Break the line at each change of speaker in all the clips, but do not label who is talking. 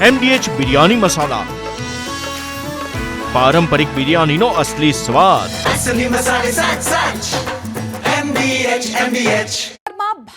MDH biryani મસાલા, પારંપરિક બિરયાનીનો અસલી સ્વાદ।
असली मसाले साथ साथ MDH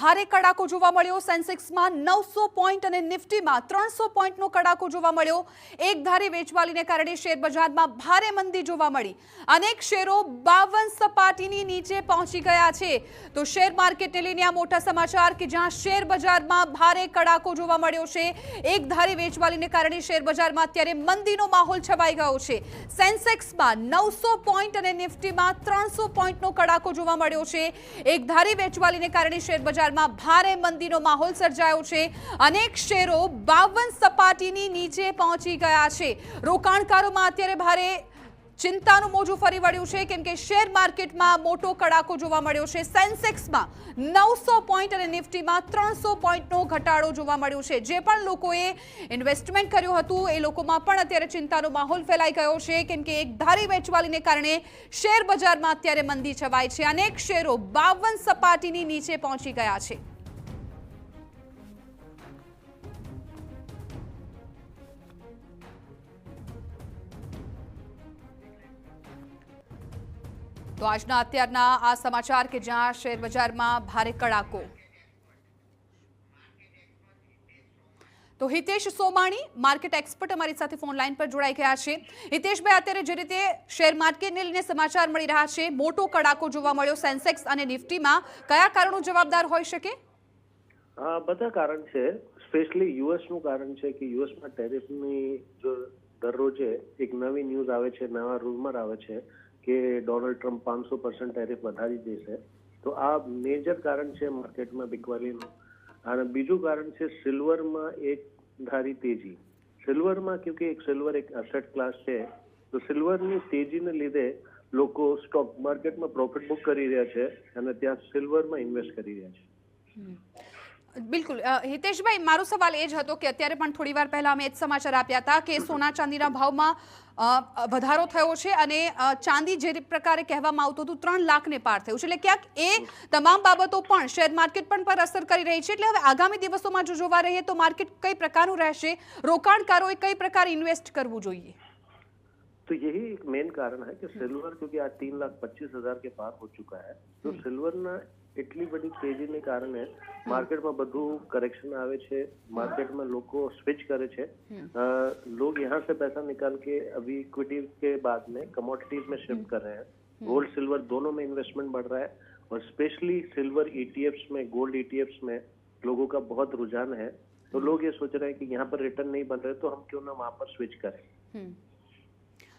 ભારે કડાકો જોવા મળ્યો। સેન્સેક્સમાં 900 પોઈન્ટ અને નિફ્ટીમાં 300 પોઈન્ટનો કડાકો જોવા મળ્યો। એક ધારી વેચવાલીને કારણે શેર બજારમાં ભારે મંદી જોવા મળી। અનેક શેરો 52 સપાટીની નીચે પહોંચી ગયા છે। તો શેર માર્કેટને લઈને આ મોટા સમાચાર કે જ્યાં શેર બજારમાં ભારે કડાકો જોવા મળ્યો છે। એક ધારી વેચવાલીને કારણે શેર બજારમાં અત્યારે મંદીનો માહોલ છવાઈ ગયો છે। સેન્સેક્સમાં 900 પોઈન્ટ અને નિફ્ટીમાં 300 પોઈન્ટનો કડાકો જોવા મળ્યો છે। એક ધારી વેચવાલીને કારણે શેર બજારમાં ભારે મંદીનો માહોલ સર્જાયો છે। અનેક શેરો 52 સપાટીની નીચે પહોંચી ગયા છે। રોકાણકારોમાં અત્યારે ભારે ચિંતાનું મોજું ફરી વળ્યું છે કેમ કે શેર માર્કેટમાં મોટો કડાકો જોવા મળ્યો છે। સેન્સેક્સમાં 900 પોઈન્ટ અને નિફ્ટીમાં 300 પોઈન્ટનો ઘટાડો જોવા મળ્યો છે। જે પણ લોકોએ ઇન્વેસ્ટમેન્ટ કર્યું હતું એ લોકોમાં પણ અત્યારે ચિંતાનો માહોલ ફેલાઈ ગયો છે કેમ કે એક ધારી વેચવાલીને કારણે શેર બજારમાં અત્યારે મંદી છવાય છે। અનેક શેરો 52 સપાટીની નીચે પહોંચી ગયા છે। તો આજના અત્યારના આ સમાચાર કે જ્યાં શેર બજારમાં ભારે કડાકો। તો હિતેશ સોમાણી માર્કેટ એક્સપર્ટ અમારી સાથે ફોન લાઈન પર જોડાઈ ગયા છે। હિતેશભાઈ, અત્યારે જે રીતે શેર માર્કેટને લઈને સમાચાર મળી રહ્યા છે, મોટો કડાકો જોવા મળ્યો સેન્સેક્સ અને નિફ્ટીમાં, કયા કારણો જવાબદાર હોઈ શકે?
બધા કારણ છે। સ્પેશિયલી યુએસ નું કારણ છે કે યુએસમાં ટેરિફની જો દરરોજે એક નવી ન્યૂઝ આવે છે, નવા રૂમર આવે છે કે ડોનાલ્ડ ટ્રમ્પ 500% ટેરિફ વધારી દેશે। તો આ મેજર કારણ છે માર્કેટમાં બિકવાલીનું। અને બીજું કારણ છે સિલ્વરમાં એક ધારી તેજી। સિલ્વરમાં ક્યોંકि સિલ્વર એક એસેટ ક્લાસ છે, તો સિલ્વરની તેજીને લીધે લોકો સ્ટોક માર્કેટમાં પ્રોફિટ બુક કરી રહ્યા છે અને ત્યાં સિલ્વરમાં ઇન્વેસ્ટ કરી રહ્યા છે।
બિલકુલ હિતેશભાઈ, મારો સવાલ એ જ હતો કે અત્યારે પણ થોડી વાર પહેલા અમે એ જ સમાચાર આપ્યા હતા કે સોના ચાંદીના ભાવમાં વધારો થયો છે અને ચાંદી જે પ્રકારે કહેવામાં આવતું હતું 3 લાખને પાર થયું છે। એટલે ક્યાંક એ તમામ બાબતો પણ શેર માર્કેટ પર અસર કરી રહી છે। એટલે હવે આગામી દિવસોમાં જો જોવા રહીએ તો માર્કેટ કઈ પ્રકારનું રહેશે, રોકાણકારોએ કઈ પ્રકાર ઇન્વેસ્ટ કરવું જોઈએ?
तो यही एक मेन कारण है कि सिल्वर क्योंकि आज 3,25,000 के पार हो चुका है, तो सिल्वर ना એટલી બધી તેજીને કારણે માર્કેટમાં બધું કરેક્શન આવે છે। માર્કેટમાં લોકો સ્વિચ કરે છે। लोग यहाँ से पैसा निकाल के अभी इक्विटी के बाद में कमोडिटीज में शिफ्ट कर रहे हैं। गोल्ड सिल्वर दोनों में इन्वेस्टमेंट बढ़ रहा है और स्पेशली सिल्वर ETFs में, गोल्ड ETFs में लोगों का बहुत रुझान है। तो लोग ये सोच रहे हैं कि यहाँ पर रिटर्न नहीं बन रहे तो हम क्यों ना वहाँ पर स्विच करें।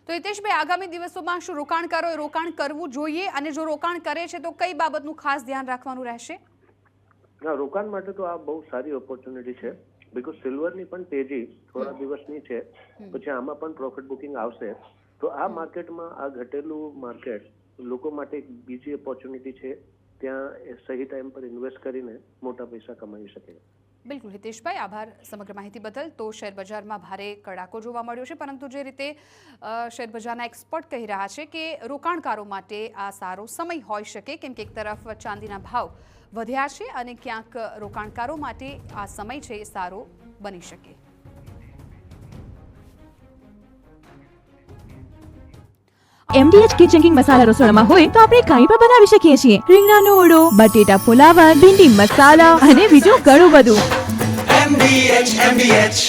તો હિતેશભાઈ, આગામી દિવસોમાં શું રોકાણકારોએ રોકાણ કરવું જોઈએ અને જો રોકાણ કરે છે તો કઈ બાબતનું ખાસ ધ્યાન રાખવાનું રહેશે?
રોકાણ માટે તો આ બહુ સારી ઓપોર્ચ્યુનિટી છે બીકોઝ સિલ્વરની પણ તેજી થોડા દિવસની છે, પછી આમાં પણ પ્રોફિટ બુકિંગ આવશે। તો આ માર્કેટમાં આ ઘટેલું માર્કેટ લોકો માટે એક બીજી ઓપોર્ચ્યુનિટી છે, ત્યાં સહી ટાઈમ પર ઇન્વેસ્ટ કરીને મોટા પૈસા કમાઈ શકે।
બિલકુલ હિતેશભાઈ, આભાર સમગ્ર માહિતી બદલ। તો શેર બજારમાં ભારે કડાકો જોવા મળ્યો છે, પરંતુ જે રીતે શેર બજારના એક્સપર્ટ કહી રહ્યા છે કે રોકાણકારો માટે આ સારો સમય હોઈ શકે કેમ કે એક તરફ ચાંદીના ભાવ વધ્યા છે અને ક્યાંક રોકાણકારો માટે આ સમય છે એ સારો બની શકે।
MDH કિચન મસાલા રસોડામાં હોય તો આપણે કાંઈ પણ બનાવી શકીએ છીએ। રીંગણાનો ઓળો, બટેટા ફુલાવર, ભીંડી મસાલા અને બીજું ઘણું બધું।
MDH